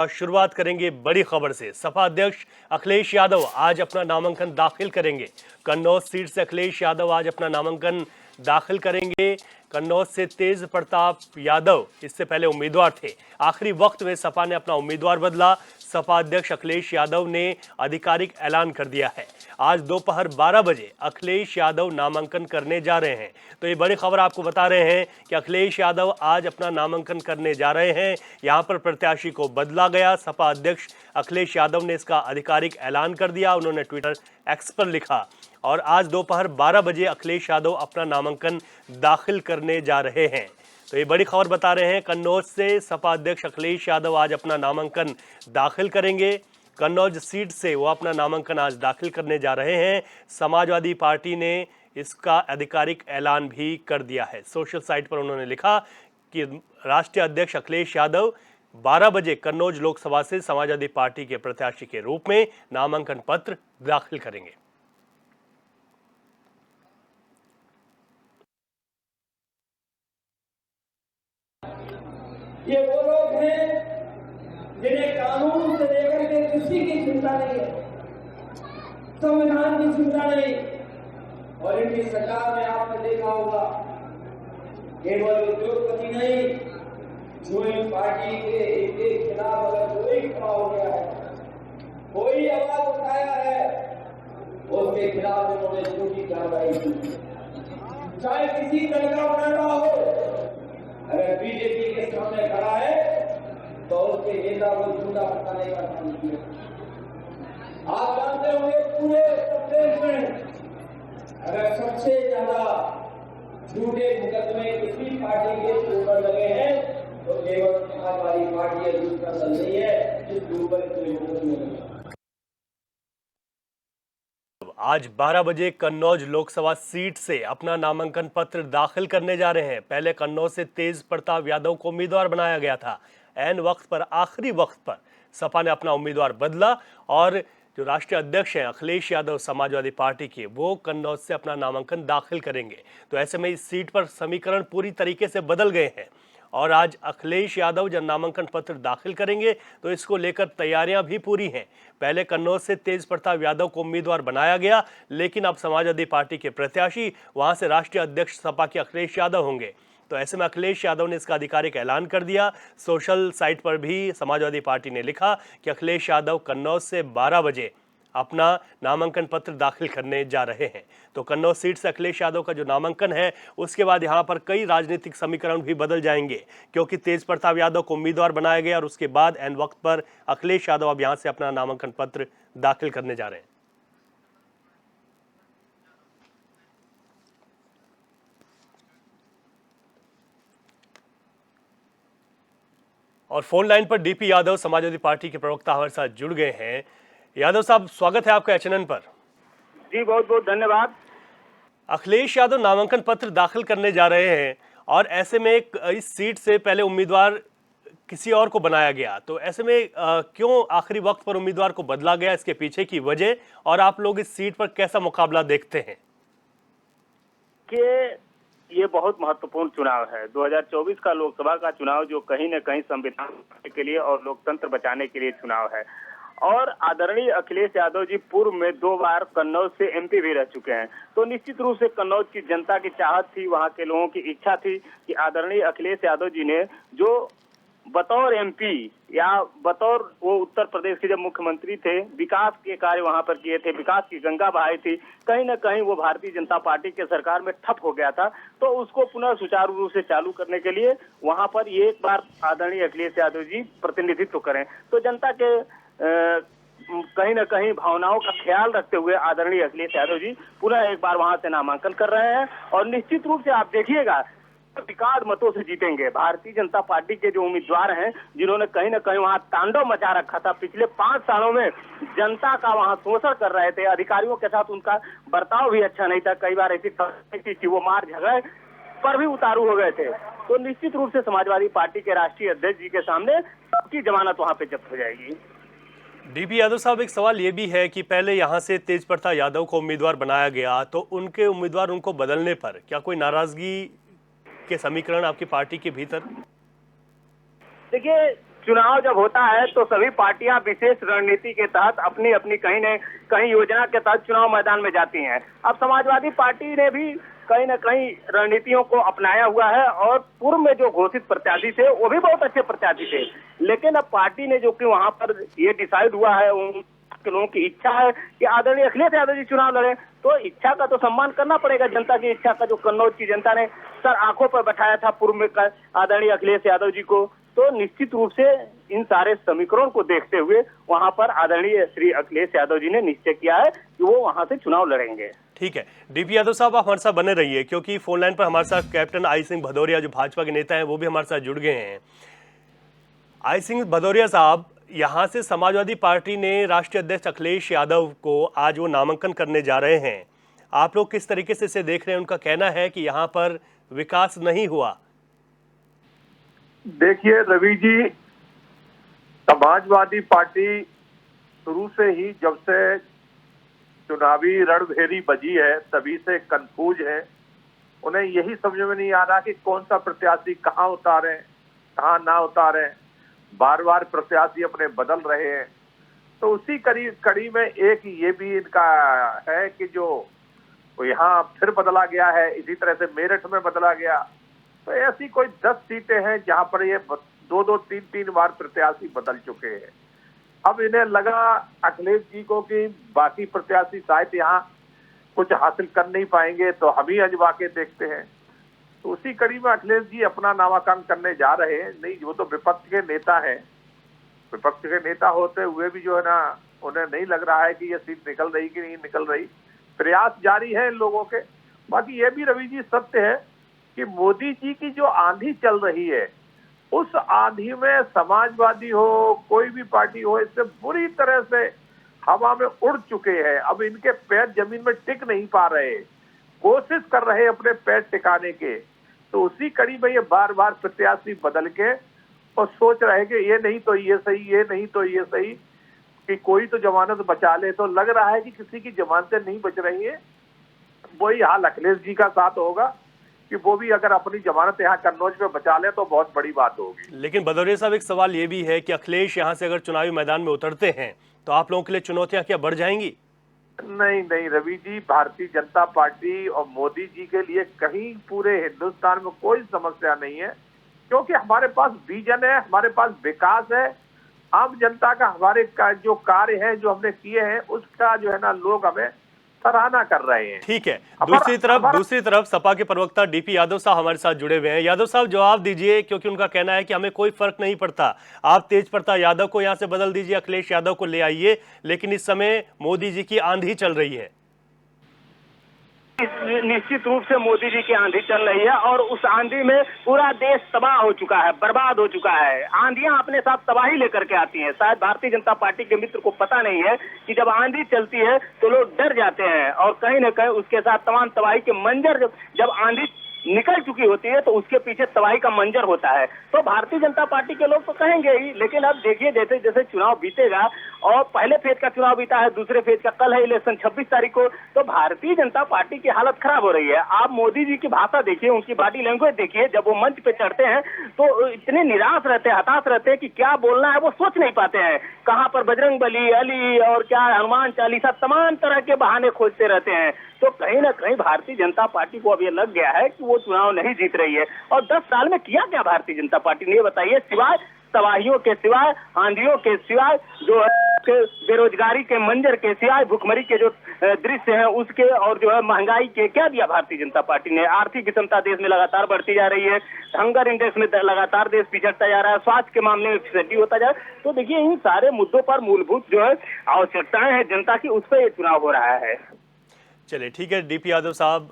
शुरुआत करेंगे बड़ी खबर से। सपा अध्यक्ष अखिलेश यादव आज अपना नामांकन दाखिल करेंगे। कन्नौज सीट से अखिलेश यादव आज अपना नामांकन दाखिल करेंगे। कन्नौज से तेज प्रताप यादव इससे पहले उम्मीदवार थे। आखिरी वक्त में सपा ने अपना उम्मीदवार बदला। सपा अध्यक्ष अखिलेश यादव ने आधिकारिक ऐलान कर दिया है। आज दोपहर 12 बजे अखिलेश यादव नामांकन करने जा रहे हैं। तो ये बड़ी खबर आपको बता रहे हैं कि अखिलेश यादव आज अपना नामांकन करने जा रहे हैं। यहां पर प्रत्याशी को बदला गया। सपा अध्यक्ष अखिलेश यादव ने इसका आधिकारिक ऐलान कर दिया। उन्होंने ट्विटर एक्स पर लिखा और आज दोपहर 12 बजे अखिलेश यादव अपना नामांकन दाखिल करने जा रहे हैं। तो ये बड़ी खबर बता रहे हैं। कन्नौज से सपा अध्यक्ष अखिलेश यादव आज अपना नामांकन दाखिल करेंगे। कन्नौज सीट से वो अपना नामांकन आज दाखिल करने जा रहे हैं। समाजवादी पार्टी ने इसका आधिकारिक ऐलान भी कर दिया है। सोशल साइट पर उन्होंने लिखा कि राष्ट्रीय अध्यक्ष अखिलेश यादव 12 बजे कन्नौज लोकसभा से समाजवादी पार्टी के प्रत्याशी के रूप में नामांकन पत्र दाखिल करेंगे। ये वो लोग हैं जिन्हें कानून से लेकर के किसी की चिंता नहीं है, संविधान की चिंता नहीं। और इनकी सरकार में आपने देखा होगा केवल उद्योगपति नहीं, जो इन पार्टी के खिलाफ अगर कोई खड़ा हो गया है, कोई आवाज उठाया है, उसके खिलाफ उन्होंने झूठी कार्रवाई की। चाहे किसी तरह का बनाना हो, अगर बीजेपी के सामने खड़ा है तो उसके नेता को झूठा बताने का काम किया। आप जानते होंगे पूरे उत्तर प्रदेश में अगर सबसे ज्यादा झूठे मुकदमे किसी पार्टी के ऊपर लगे हैं तो केवल समाजवादी पार्टी या दूसरा दल नहीं है जिसके ऊपर इतने मुकदमे लगे। आज 12 बजे कन्नौज लोकसभा सीट से अपना नामांकन पत्र दाखिल करने जा रहे हैं। पहले कन्नौज से तेज प्रताप यादव को उम्मीदवार बनाया गया था। ऐन वक्त पर, आखिरी वक्त पर सपा ने अपना उम्मीदवार बदला और जो राष्ट्रीय अध्यक्ष हैं अखिलेश यादव समाजवादी पार्टी के, वो कन्नौज से अपना नामांकन दाखिल करेंगे। तो ऐसे में इस सीट पर समीकरण पूरी तरीके से बदल गए हैं और आज अखिलेश यादव जब नामांकन पत्र दाखिल करेंगे तो इसको लेकर तैयारियां भी पूरी हैं। पहले कन्नौज से तेज प्रताप यादव को उम्मीदवार बनाया गया, लेकिन अब समाजवादी पार्टी के प्रत्याशी वहां से राष्ट्रीय अध्यक्ष सपा के अखिलेश यादव होंगे। तो ऐसे में अखिलेश यादव ने इसका आधिकारिक ऐलान कर दिया। सोशल साइट पर भी समाजवादी पार्टी ने लिखा कि अखिलेश यादव कन्नौज से 12 बजे अपना नामांकन पत्र दाखिल करने जा रहे हैं। तो कन्नौज सीट से अखिलेश यादव का जो नामांकन है, उसके बाद यहां पर कई राजनीतिक समीकरण भी बदल जाएंगे, क्योंकि तेज प्रताप यादव को उम्मीदवार बनाया गया और उसके बाद एन वक्त पर अखिलेश यादव अब यहां से अपना नामांकन पत्र दाखिल करने जा रहे हैं। और फोन लाइन पर डीपी यादव समाजवादी पार्टी के प्रवक्ता हमारे साथ जुड़ गए हैं। यादव साहब, स्वागत है आपका एचएनएन पर। जी बहुत बहुत धन्यवाद। अखिलेश यादव नामांकन पत्र दाखिल करने जा रहे हैं और ऐसे में इस सीट से पहले उम्मीदवार किसी और को बनाया गया, तो ऐसे में क्यों आखिरी वक्त पर उम्मीदवार को बदला गया, इसके पीछे की वजह और आप लोग इस सीट पर कैसा मुकाबला देखते हैं? कि ये बहुत महत्वपूर्ण चुनाव है। 2024 का लोकसभा का चुनाव जो कहीं न कहीं संविधान के लिए और लोकतंत्र बचाने के लिए चुनाव है। और आदरणीय अखिलेश यादव जी पूर्व में 2 बार कन्नौज से एमपी भी रह चुके हैं। तो निश्चित रूप से कन्नौज की जनता की चाहत थी, वहां के लोगों की इच्छा थी कि आदरणीय अखिलेश यादव जी ने जो बतौर एमपी या बतौर वो उत्तर प्रदेश के जब मुख्यमंत्री थे, विकास के कार्य वहां पर किए थे, विकास की गंगा बहाई थी, कहीं न कहीं वो भारतीय जनता पार्टी के सरकार में ठप हो गया था। तो उसको पुनः सुचारू रूप से चालू करने के लिए वहां पर ये एक बार आदरणीय अखिलेश यादव जी प्रतिनिधित्व करें। तो जनता के कहीं न कहीं भावनाओं का ख्याल रखते हुए आदरणीय अखिलेश यादव जी पुनः एक बार वहां से नामांकन कर रहे हैं। और निश्चित रूप से आप देखिएगा रिकॉर्ड मतों से जीतेंगे। भारतीय जनता पार्टी के जो उम्मीदवार हैं, जिन्होंने कहीं न कहीं वहां तांडव मचा रखा था, पिछले 5 सालों में जनता का वहां शोषण कर रहे थे, अधिकारियों के साथ उनका बर्ताव भी अच्छा नहीं था, कई बार ऐसी थी वो मार झगड़े पर भी उतारू हो गए थे। तो निश्चित रूप से समाजवादी पार्टी के राष्ट्रीय अध्यक्ष जी के सामने सबकी जमानत वहां पे जब्त हो जाएगी। डीपी यादव साहब, एक सवाल ये भी है कि पहले यहाँ से तेज प्रताप यादव को उम्मीदवार बनाया गया, तो उनके उम्मीदवार उनको बदलने पर क्या कोई नाराजगी के समीकरण आपकी पार्टी के भीतर? देखिए, चुनाव जब होता है तो सभी पार्टियां विशेष रणनीति के तहत अपनी अपनी कहीं न कहीं योजना के तहत चुनाव मैदान में जाती हैं। अब समाजवादी पार्टी ने भी कहीं न कहीं रणनीतियों को अपनाया हुआ है और पूर्व में जो घोषित प्रत्याशी थे वो भी बहुत अच्छे प्रत्याशी थे, लेकिन अब पार्टी ने जो कि वहां पर ये डिसाइड हुआ है, उन लोगों की इच्छा है कि आदरणीय अखिलेश यादव जी चुनाव लड़े, तो इच्छा का तो सम्मान करना पड़ेगा। जनता की इच्छा का जो कन्नौज की जनता ने सर आंखों पर बैठाया था पूर्व में आदरणीय अखिलेश यादव जी को, तो निश्चित रूप से इन सारे समीकरणों को देखते हुए वहां पर आदरणीय श्री अखिलेश यादव जी ने निश्चय किया है कि वो वहां से चुनाव लड़ेंगे। ठीक है, डीपी यादव साहब आप हमारे साथ बने रहिए, क्योंकि फोन लाइन पर हमारे साथ कैप्टन आई सिंह भदौरिया जो भाजपा के नेता हैं वो भी हमारे साथ जुड़ गए हैं। आई सिंह भदौरिया साहब, यहाँ से समाजवादी पार्टी ने राष्ट्रीय अध्यक्ष अखिलेश यादव को आज वो नामांकन करने जा रहे हैं, आप लोग किस तरीके से इसे देख रहे हैं? उनका कहना है कि यहाँ पर विकास नहीं हुआ। देखिए रवि जी, समाजवादी पार्टी शुरू से ही जब से चुनावी रणभेरी बजी है तभी से कंफ्यूज है। उन्हें यही समझ में नहीं आ रहा कि कौन सा प्रत्याशी कहाँ उतारे कहाँ ना उतारे। बार बार प्रत्याशी अपने बदल रहे हैं। तो उसी कड़ी में एक ये भी इनका है कि जो यहाँ फिर बदला गया है, इसी तरह से मेरठ में बदला गया। तो ऐसी कोई 10 सीटें हैं जहां पर ये 2-2, 3-3 बार प्रत्याशी बदल चुके हैं। अब इन्हें लगा अखिलेश जी को कि बाकी प्रत्याशी शायद यहाँ कुछ हासिल कर नहीं पाएंगे, तो हम ही अजमा के देखते हैं। तो उसी कड़ी में अखिलेश जी अपना नामांकन करने जा रहे हैं। नहीं, वो तो विपक्ष के नेता हैं, विपक्ष के नेता होते हुए भी जो है ना, उन्हें नहीं लग रहा है कि ये सीट निकल रही कि नहीं निकल रही। प्रयास जारी है इन लोगों के। बाकी ये भी रवि जी सत्य है कि मोदी जी की जो आंधी चल रही है, उस आंधी में समाजवादी हो, कोई भी पार्टी हो, इससे बुरी तरह से हवा में उड़ चुके हैं। अब इनके पैर जमीन में टिक नहीं पा रहे, कोशिश कर रहे अपने पैर टिकाने के। तो उसी कड़ी में ये बार बार प्रत्याशी बदल के और सोच रहे कि ये नहीं तो ये सही, ये नहीं तो ये सही, कि कोई तो जमानत बचा ले। तो लग रहा है कि किसी की जमानतें नहीं बच रही है। वही हाल अखिलेश जी का साथ होगा कि वो भी अगर अपनी जमानत यहाँ कन्नौज में बचा ले तो बहुत बड़ी बात होगी। लेकिन भदौरिया साहब, एक सवाल ये भी है कि अखिलेश यहाँ से अगर चुनावी मैदान में उतरते हैं तो आप लोगों के लिए चुनौतियां क्या बढ़ जाएंगी? नहीं रवि जी, भारतीय जनता पार्टी और मोदी जी के लिए कहीं पूरे हिंदुस्तान में कोई समस्या नहीं है, क्योंकि हमारे पास विजन है, हमारे पास विकास है। आम जनता का हमारे जो कार्य है जो हमने किए हैं उसका जो है ना, लोग हमें सराहना कर रहे हैं। ठीक है, दूसरी तरफ सपा के प्रवक्ता डीपी यादव साहब हमारे साथ जुड़े हुए हैं। यादव साहब जवाब दीजिए, क्योंकि उनका कहना है कि हमें कोई फर्क नहीं पड़ता, आप तेज प्रताप यादव को यहां से बदल दीजिए, अखिलेश यादव को ले आइए, लेकिन इस समय मोदी जी की आंधी चल रही है। निश्चित रूप से मोदी जी की आंधी चल रही है और उस आंधी में पूरा देश तबाह हो चुका है, बर्बाद हो चुका है। आंधियां अपने साथ तबाही लेकर के आती हैं। शायद भारतीय जनता पार्टी के मित्र को पता नहीं है कि जब आंधी चलती है तो लोग डर जाते हैं और कहीं न कहीं उसके साथ तमाम तबाही के मंजर जब आंधी निकल चुकी होती है तो उसके पीछे तबाही का मंजर होता है। तो भारतीय जनता पार्टी के लोग तो कहेंगे ही, लेकिन अब देखिए जैसे जैसे चुनाव बीतेगा और पहले फेज का चुनाव बीता है, दूसरे फेज का कल है इलेक्शन 26 तारीख को, तो भारतीय जनता पार्टी की हालत खराब हो रही है। आप मोदी जी की भाषा देखिए, उनकी बॉडी लैंग्वेज देखिए, जब वो मंच पे चढ़ते हैं तो इतने निराश रहते हैं, हताश रहते हैं कि क्या बोलना है वो सोच नहीं पाते हैं। कहाँ पर बजरंग बली, अली और क्या हनुमान चालीसा, तमाम तरह के बहाने खोजते रहते हैं। तो कहीं ना कहीं भारतीय जनता पार्टी को अब ये लग गया है कि वो चुनाव नहीं जीत रही है। और 10 साल में किया क्या भारतीय जनता पार्टी ने, ये बताइए, सिवाय तबाहियों के, सिवाय आंधियों के, सिवाय जो है बेरोजगारी के मंजर के, सिवाय भुखमरी के जो दृश्य हैं उसके, और जो है महंगाई के, क्या दिया भारतीय जनता पार्टी ने? आर्थिक विषमता देश में लगातार बढ़ती जा रही है, हंगर इंडेक्स में लगातार देश पिछड़ता जा रहा है, स्वास्थ्य के मामले में फिसड्डी होता जा रहा है। तो देखिए इन सारे मुद्दों पर मूलभूत जो है आवश्यकताएं हैं जनता की, उस पर ये चुनाव हो रहा है। चलिए ठीक है, डीपी यादव साहब,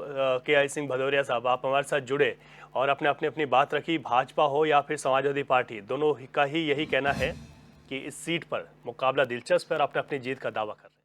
के आई सिंह भदौरिया साहब, आप हमारे साथ जुड़े और अपनी बात रखी। भाजपा हो या फिर समाजवादी पार्टी, दोनों का ही यही कहना है कि इस सीट पर मुकाबला दिलचस्प है और अपनी जीत का दावा कर रहे हैं।